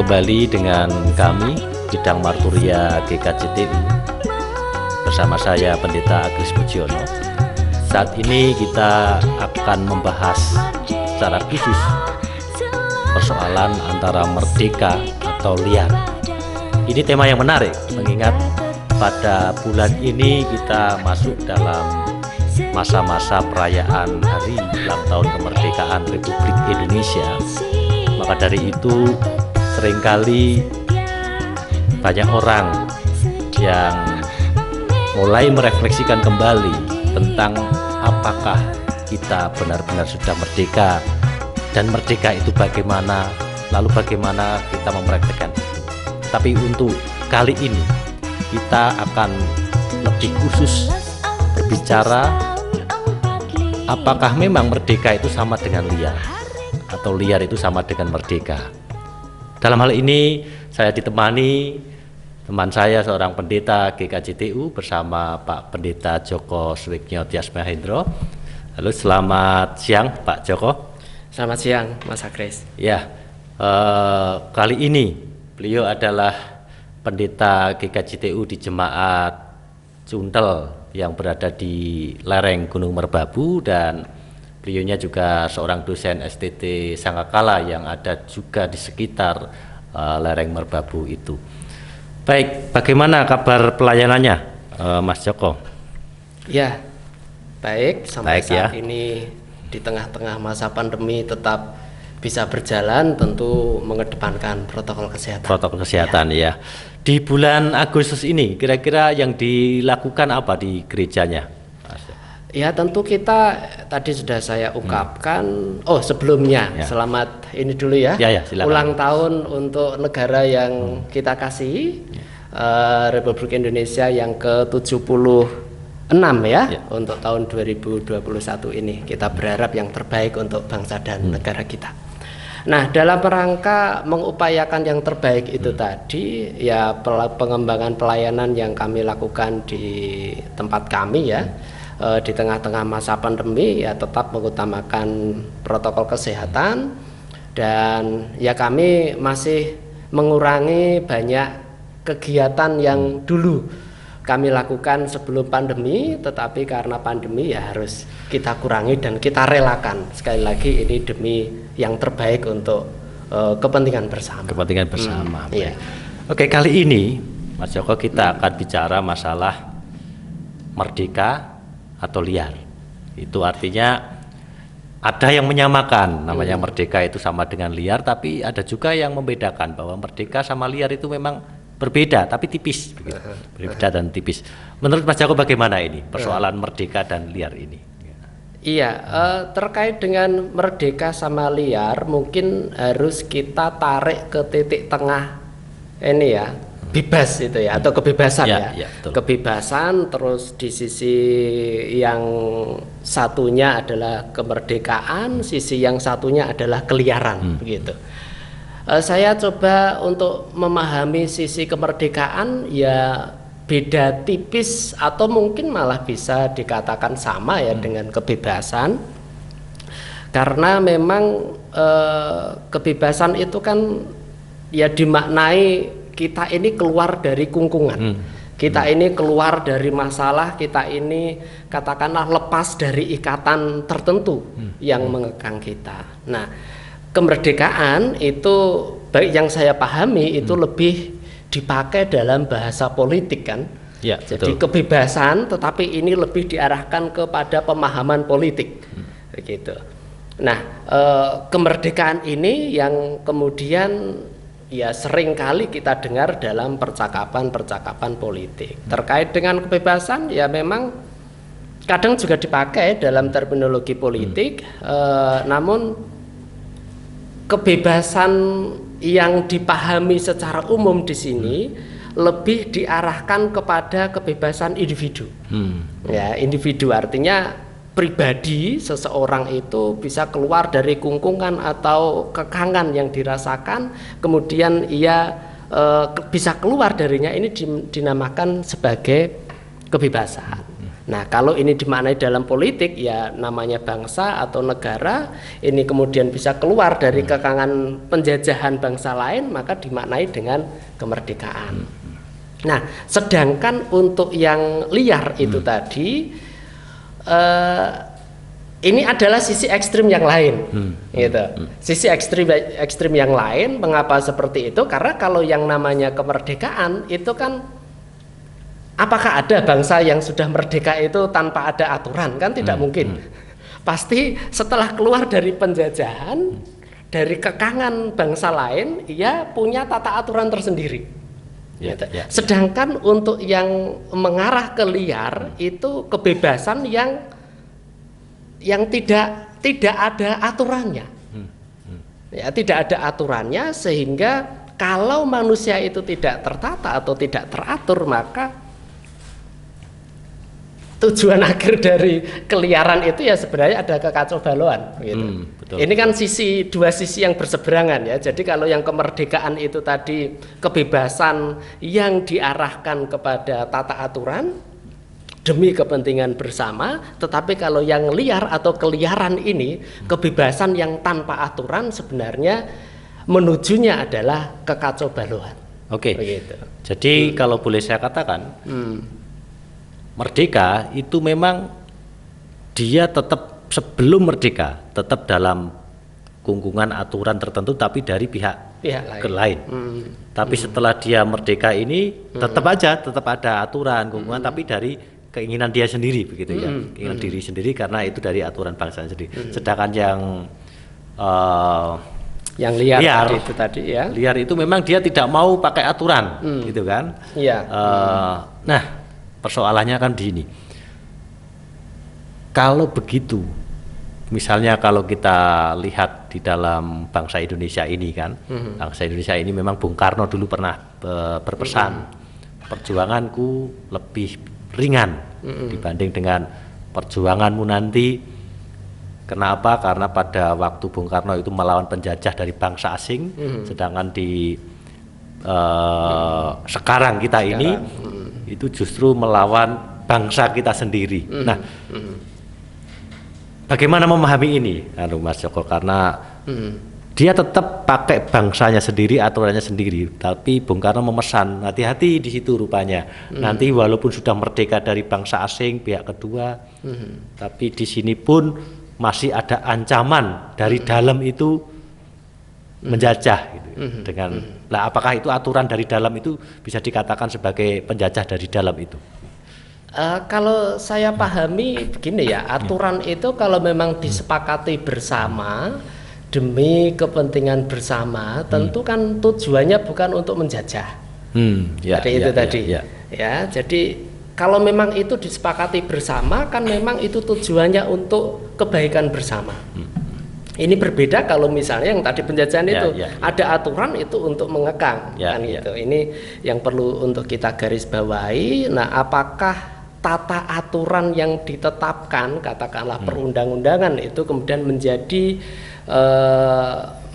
kembali dengan kami Bidang Marturia GKJTU bersama saya Pendeta Agris Pujiono. Saat ini kita akan membahas secara khusus persoalan antara merdeka atau liar. Ini tema yang menarik mengingat pada bulan ini kita masuk dalam masa-masa perayaan hari ulang tahun kemerdekaan Republik Indonesia. Maka dari itu seringkali banyak orang yang mulai merefleksikan kembali tentang apakah kita benar-benar sudah merdeka, dan merdeka itu bagaimana, lalu bagaimana kita mempraktekkan itu. Tapi untuk kali ini kita akan lebih khusus berbicara apakah memang merdeka itu sama dengan liar atau liar itu sama dengan merdeka. Dalam hal ini saya ditemani teman saya seorang pendeta GKJTU bersama Pak Pendeta Joko Swigno Tias Mahendro. Halo, selamat siang Pak Joko. Selamat siang Mas Agris. Ya, kali ini beliau adalah pendeta GKJTU di Jemaat Cuntel yang berada di lereng Gunung Merbabu, dan beliaunya juga seorang dosen STT Sangkakala yang ada juga di sekitar lereng Merbabu itu. Baik, bagaimana kabar pelayanannya Mas Joko? Ya, baik, sampai baik, saat ya. ini di tengah-tengah masa pandemi tetap bisa berjalan, tentu mengedepankan protokol kesehatan. Protokol kesehatan, ya. Di bulan Agustus ini kira-kira yang dilakukan apa di gerejanya? Ya, tentu kita tadi sudah saya ungkapkan. Oh, sebelumnya ya. Selamat ini dulu ya. Ya, silakan. Ulang tahun untuk negara yang kita kasihi, Republik Indonesia yang ke-76 ya. Untuk tahun 2021 ini kita berharap yang terbaik untuk bangsa dan negara kita. Nah, dalam rangka mengupayakan yang terbaik itu tadi, ya pengembangan pelayanan yang kami lakukan di tempat kami ya, di tengah-tengah masa pandemi ya tetap mengutamakan protokol kesehatan, dan ya kami masih mengurangi banyak kegiatan yang dulu kami lakukan sebelum pandemi, tetapi karena pandemi ya harus kita kurangi dan kita relakan. Sekali lagi ini demi yang terbaik untuk kepentingan bersama. Kepentingan bersama. Iya. Oke, kali ini Mas Joko kita akan bicara masalah merdeka atau liar. Itu artinya ada yang menyamakan namanya merdeka itu sama dengan liar, tapi ada juga yang membedakan bahwa merdeka sama liar itu memang berbeda tapi tipis begitu. Berbeda dan tipis. Menurut Mas Joko bagaimana ini persoalan merdeka dan liar ini? Iya, terkait dengan merdeka sama liar mungkin harus kita tarik ke titik tengah ini ya, bebas itu ya, atau kebebasan ya, kebebasan. Terus di sisi yang satunya adalah kemerdekaan, sisi yang satunya adalah keliaran begitu. Saya coba untuk memahami sisi kemerdekaan, ya beda tipis atau mungkin malah bisa dikatakan sama ya dengan kebebasan, karena memang kebebasan itu kan ya dimaknai kita ini keluar dari kungkungan, kita ini keluar dari masalah, kita ini katakanlah lepas dari ikatan tertentu yang mengekang kita. Nah, kemerdekaan itu baik yang saya pahami itu lebih dipakai dalam bahasa politik kan. Ya, jadi betul. Kebebasan, tetapi ini lebih diarahkan kepada pemahaman politik begitu. Nah, kemerdekaan ini yang kemudian ya sering kali kita dengar dalam percakapan politik. Terkait dengan kebebasan ya memang kadang juga dipakai dalam terminologi politik, namun kebebasan yang dipahami secara umum di sini lebih diarahkan kepada kebebasan individu. Ya, individu artinya pribadi seseorang itu bisa keluar dari kungkungan atau kekangan yang dirasakan, kemudian ia bisa keluar darinya, ini dinamakan sebagai kebebasan. Nah, kalau ini dimaknai dalam politik, ya namanya bangsa atau negara, ini kemudian bisa keluar dari kekangan penjajahan bangsa lain, maka dimaknai dengan kemerdekaan. Nah, sedangkan untuk yang liar itu tadi, ini adalah sisi ekstrim yang lain, gitu. Sisi ekstrim yang lain, mengapa seperti itu? Karena kalau yang namanya kemerdekaan itu kan, apakah ada bangsa yang sudah merdeka itu tanpa ada aturan? Kan tidak mungkin. Pasti setelah keluar dari penjajahan, dari kekangan bangsa lain, ia punya tata aturan tersendiri. Sedangkan untuk yang mengarah ke liar itu kebebasan yang tidak ada aturannya. Ya, tidak ada aturannya, sehingga kalau manusia itu tidak tertata atau tidak teratur, maka tujuan akhir dari keliaran itu ya sebenarnya ada kekacaubaluan gitu. Ini kan dua sisi yang berseberangan ya. Jadi kalau yang kemerdekaan itu tadi kebebasan yang diarahkan kepada tata aturan demi kepentingan bersama, tetapi kalau yang liar atau keliaran ini kebebasan yang tanpa aturan sebenarnya menujunya adalah kekacaubaluan. Oke. Jadi kalau boleh saya katakan, merdeka itu memang dia tetap sebelum merdeka tetap dalam kungkungan aturan tertentu, tapi dari pihak lain. Tapi setelah dia merdeka ini tetap ada aturan kungkungan, tapi dari keinginan dia sendiri, begitu ya, keinginan diri sendiri, karena itu dari aturan bangsa sendiri. Sedangkan yang liar itu tadi ya, liar itu memang dia tidak mau pakai aturan, gitu kan? Nah, persoalannya kan di ini. Kalau begitu, misalnya kalau kita lihat di dalam bangsa Indonesia ini kan, bangsa Indonesia ini memang Bung Karno dulu pernah berpesan, perjuanganku lebih ringan dibanding dengan perjuanganmu nanti. Kenapa? Karena pada waktu Bung Karno itu melawan penjajah dari bangsa asing, sedangkan di sekarang kita ini itu justru melawan bangsa kita sendiri. Nah, bagaimana memahami ini, Mas Joko? Karena dia tetap pakai bangsanya sendiri, aturannya sendiri, tapi Bung Karno memesan hati-hati di situ rupanya. Nanti walaupun sudah merdeka dari bangsa asing pihak kedua, tapi di sini pun masih ada ancaman dari dalam itu menjajah gitu. Lah apakah itu aturan dari dalam itu bisa dikatakan sebagai penjajah dari dalam itu? Kalau saya pahami begini ya, aturan itu kalau memang disepakati bersama demi kepentingan bersama, tentu kan tujuannya bukan untuk menjajah. Jadi kalau memang itu disepakati bersama, kan memang itu tujuannya untuk kebaikan bersama. Ini berbeda kalau misalnya yang tadi penjajahan itu ada aturan itu untuk mengekang, kan gitu. Ini yang perlu untuk kita garis bawahi. Nah, apakah tata aturan yang ditetapkan, katakanlah perundang-undangan itu kemudian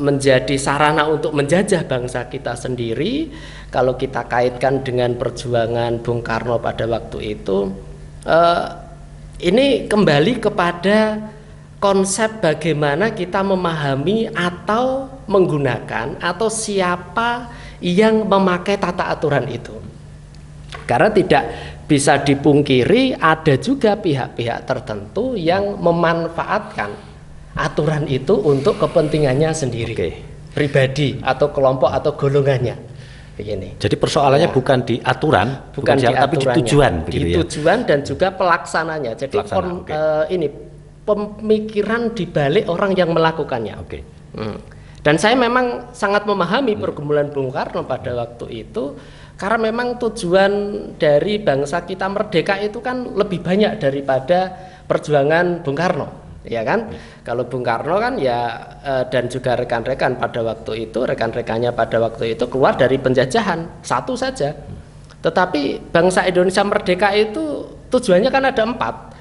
menjadi sarana untuk menjajah bangsa kita sendiri? Kalau kita kaitkan dengan perjuangan Bung Karno pada waktu itu, ini kembali kepada konsep bagaimana kita memahami atau menggunakan atau siapa yang memakai tata aturan itu. Karena tidak bisa dipungkiri ada juga pihak-pihak tertentu yang memanfaatkan aturan itu untuk kepentingannya sendiri, pribadi atau kelompok atau golongannya. Begini. Jadi persoalannya bukan di aturan, bukan di tapi di tujuan, di tujuan dan juga pelaksananya. Jadi ini pemikiran dibalik orang yang melakukannya. Dan saya memang sangat memahami pergumulan Bung Karno pada waktu itu, karena memang tujuan dari bangsa kita merdeka itu kan lebih banyak daripada perjuangan Bung Karno, ya kan? Kalau Bung Karno kan dan juga rekan-rekan pada waktu itu, rekan-rekannya pada waktu itu keluar dari penjajahan satu saja. Tetapi bangsa Indonesia merdeka itu tujuannya kan ada 4.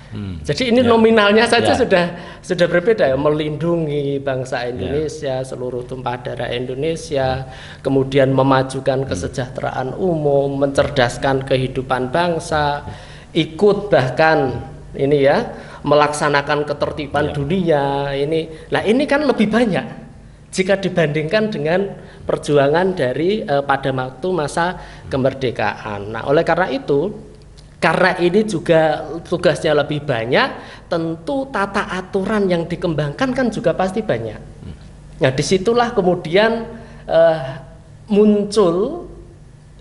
Jadi ini nominalnya saja sudah berbeda ya, melindungi bangsa Indonesia, seluruh tumpah darah Indonesia, kemudian memajukan kesejahteraan umum, mencerdaskan kehidupan bangsa. ikut bahkan ini ya melaksanakan ketertiban dunia ini. Nah, ini kan lebih banyak jika dibandingkan dengan perjuangan dari pada waktu masa kemerdekaan. Nah, oleh karena itu, karena ini juga tugasnya lebih banyak, tentu tata aturan yang dikembangkan kan juga pasti banyak. Nah, disitulah kemudian muncul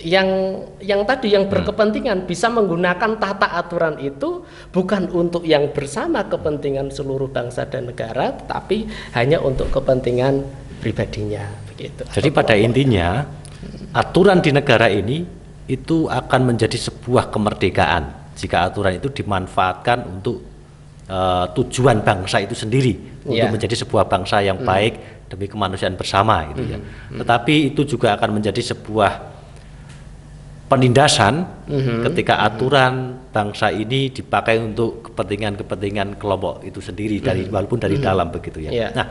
yang tadi yang berkepentingan bisa menggunakan tata aturan itu bukan untuk yang bersama kepentingan seluruh bangsa dan negara, tetapi hanya untuk kepentingan pribadinya begitu. Jadi pada intinya aturan di negara ini itu akan menjadi sebuah kemerdekaan jika aturan itu dimanfaatkan untuk tujuan bangsa itu sendiri, untuk menjadi sebuah bangsa yang baik demi kemanusiaan bersama gitu ya. Tetapi itu juga akan menjadi sebuah penindasan ketika aturan bangsa ini dipakai untuk kepentingan kelompok itu sendiri walaupun dari dalam begitu ya. Nah,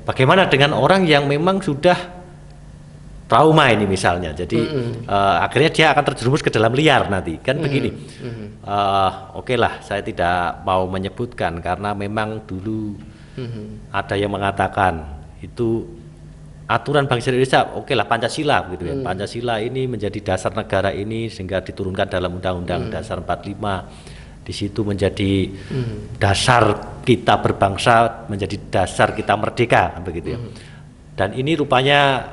bagaimana dengan orang yang memang sudah trauma ini misalnya, jadi akhirnya dia akan terjerumus ke dalam liar nanti kan begini. Oke lah, saya tidak mau menyebutkan karena memang dulu ada yang mengatakan itu aturan bangsa Indonesia, oke lah Pancasila gitu ya. Pancasila ini menjadi dasar negara ini sehingga diturunkan dalam Undang-Undang Dasar 45. Di situ menjadi dasar kita berbangsa, menjadi dasar kita merdeka begitu ya. Dan ini rupanya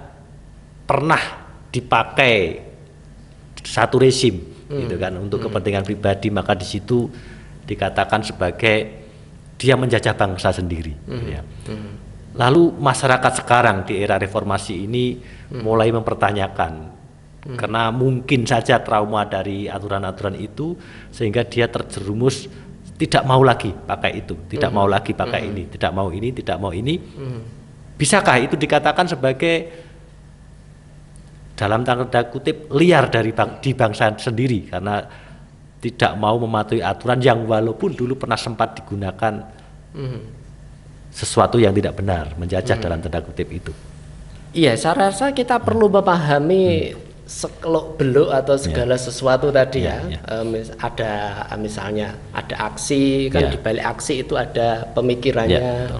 pernah dipakai satu rezim gitu kan untuk kepentingan pribadi, maka di situ dikatakan sebagai dia menjajah bangsa sendiri gitu ya. Lalu masyarakat sekarang di era reformasi ini mulai mempertanyakan karena mungkin saja trauma dari aturan-aturan itu sehingga dia terjerumus tidak mau lagi pakai itu, tidak mau lagi pakai ini, tidak mau ini, tidak mau ini. Bisakah itu dikatakan sebagai dalam tanda kutip liar di bangsa sendiri karena tidak mau mematuhi aturan yang walaupun dulu pernah sempat digunakan sesuatu yang tidak benar, menjajah dalam tanda kutip itu. Iya, saya rasa kita perlu memahami sekelok beluk atau segala sesuatu tadi ada misalnya ada aksi kan di balik aksi itu ada pemikirannya.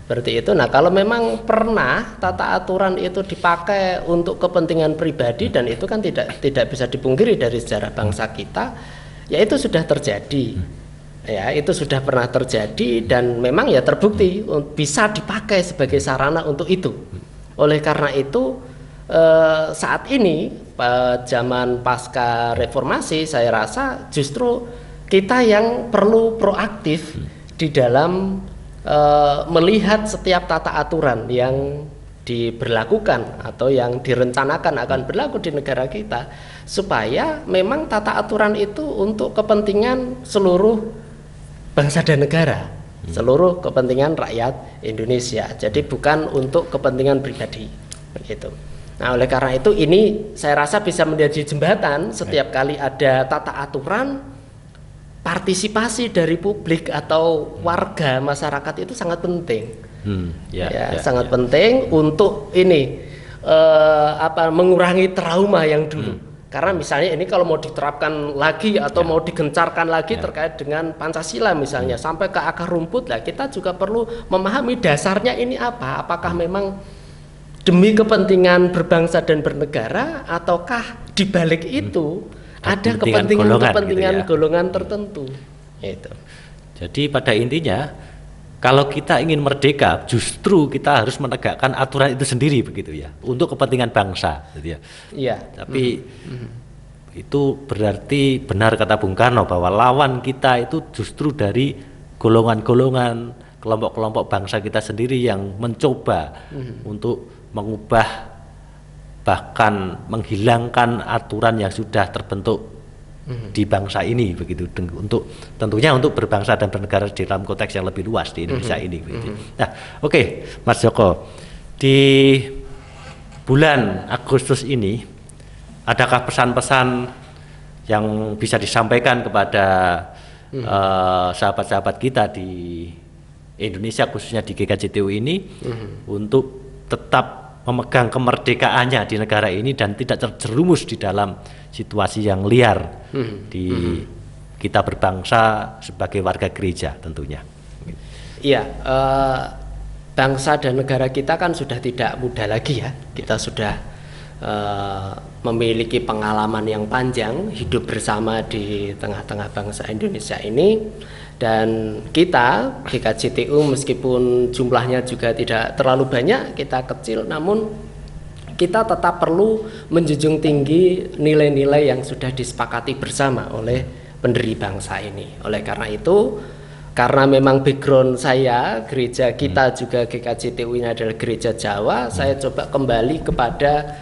Seperti itu. Nah, kalau memang pernah tata aturan itu dipakai untuk kepentingan pribadi dan itu kan tidak bisa dipungkiri dari sejarah bangsa kita, ya itu sudah terjadi. Ya, itu sudah pernah terjadi dan memang ya terbukti bisa dipakai sebagai sarana untuk itu. Oleh karena itu saat ini zaman pasca reformasi saya rasa justru kita yang perlu proaktif di dalam melihat setiap tata aturan yang diberlakukan atau yang direncanakan akan berlaku di negara kita supaya memang tata aturan itu untuk kepentingan seluruh bangsa dan negara, seluruh kepentingan rakyat Indonesia. Jadi bukan untuk kepentingan pribadi, begitu. Nah, oleh karena itu ini saya rasa bisa menjadi jembatan setiap kali ada tata aturan, partisipasi dari publik atau warga masyarakat itu sangat penting. Sangat penting untuk ini mengurangi trauma yang dulu. Karena misalnya ini kalau mau diterapkan lagi atau mau digencarkan lagi terkait dengan Pancasila misalnya sampai ke akar rumput lah, kita juga perlu memahami dasarnya ini apa. Apakah memang demi kepentingan berbangsa dan bernegara ataukah di balik itu ada kepentingan golongan tertentu. Itu. Jadi pada intinya kalau kita ingin merdeka, justru kita harus menegakkan aturan itu sendiri begitu ya, untuk kepentingan bangsa, gitu ya. Iya. Tapi itu berarti benar kata Bung Karno bahwa lawan kita itu justru dari golongan-golongan, kelompok-kelompok bangsa kita sendiri yang mencoba untuk mengubah bahkan menghilangkan aturan yang sudah terbentuk di bangsa ini begitu, untuk tentunya untuk berbangsa dan bernegara di dalam konteks yang lebih luas di Indonesia ini begitu. Nah, oke, Mas Joko, di bulan Agustus ini adakah pesan-pesan yang bisa disampaikan kepada sahabat-sahabat kita di Indonesia khususnya di GKJTU ini untuk tetap memegang kemerdekaannya di negara ini dan tidak terjerumus di dalam situasi yang liar di kita berbangsa sebagai warga gereja tentunya. Iya, bangsa dan negara kita kan sudah tidak muda lagi ya. Kita sudah memiliki pengalaman yang panjang hidup bersama di tengah-tengah bangsa Indonesia ini, dan kita GKJTU meskipun jumlahnya juga tidak terlalu banyak, kita kecil, namun kita tetap perlu menjunjung tinggi nilai-nilai yang sudah disepakati bersama oleh pendiri bangsa ini. Oleh karena itu, karena memang background saya, gereja kita juga GKJTU ini adalah gereja Jawa, saya coba kembali kepada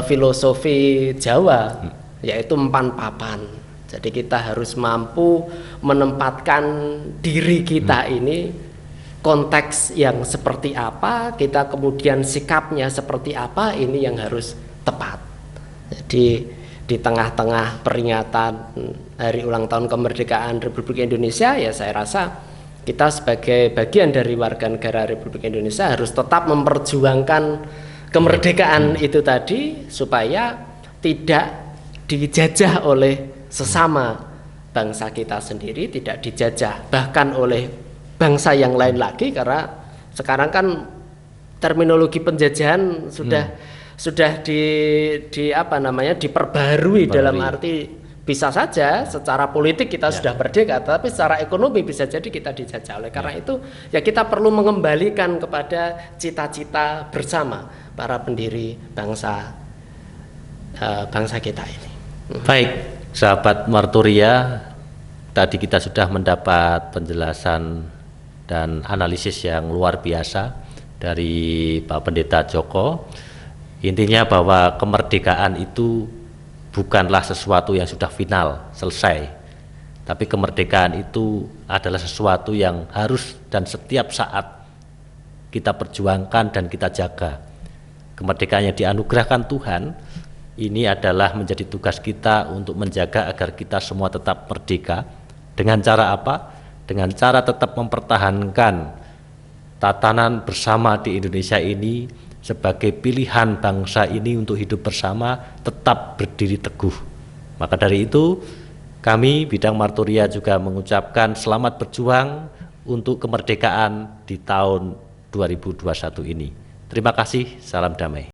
filosofi Jawa, yaitu empan papan. Jadi kita harus mampu menempatkan diri kita ini konteks yang seperti apa, kita kemudian sikapnya seperti apa, ini yang harus tepat. Jadi di tengah-tengah peringatan hari ulang tahun kemerdekaan Republik Indonesia, ya saya rasa kita sebagai bagian dari warga negara Republik Indonesia harus tetap memperjuangkan kemerdekaan itu tadi, supaya tidak dijajah oleh sesama bangsa kita sendiri, tidak dijajah bahkan oleh bangsa yang lain lagi, karena sekarang kan terminologi penjajahan sudah diperbarui. Dalam arti bisa saja secara politik kita sudah merdeka, tapi secara ekonomi bisa jadi kita dijajah. Oleh karena itu ya kita perlu mengembalikan kepada cita-cita bersama para pendiri bangsa kita ini. Baik, sahabat Marturia, tadi kita sudah mendapat penjelasan dan analisis yang luar biasa dari Pak Pendeta Djoko. Intinya bahwa kemerdekaan itu bukanlah sesuatu yang sudah final, selesai. Tapi kemerdekaan itu adalah sesuatu yang harus dan setiap saat kita perjuangkan dan kita jaga. Kemerdekaan yang dianugerahkan Tuhan ini adalah menjadi tugas kita untuk menjaga agar kita semua tetap merdeka. Dengan cara apa? Dengan cara tetap mempertahankan tatanan bersama di Indonesia ini sebagai pilihan bangsa ini untuk hidup bersama, tetap berdiri teguh. Maka dari itu kami Bidang Marturia juga mengucapkan selamat berjuang untuk kemerdekaan di tahun 2021 ini. Terima kasih, salam damai.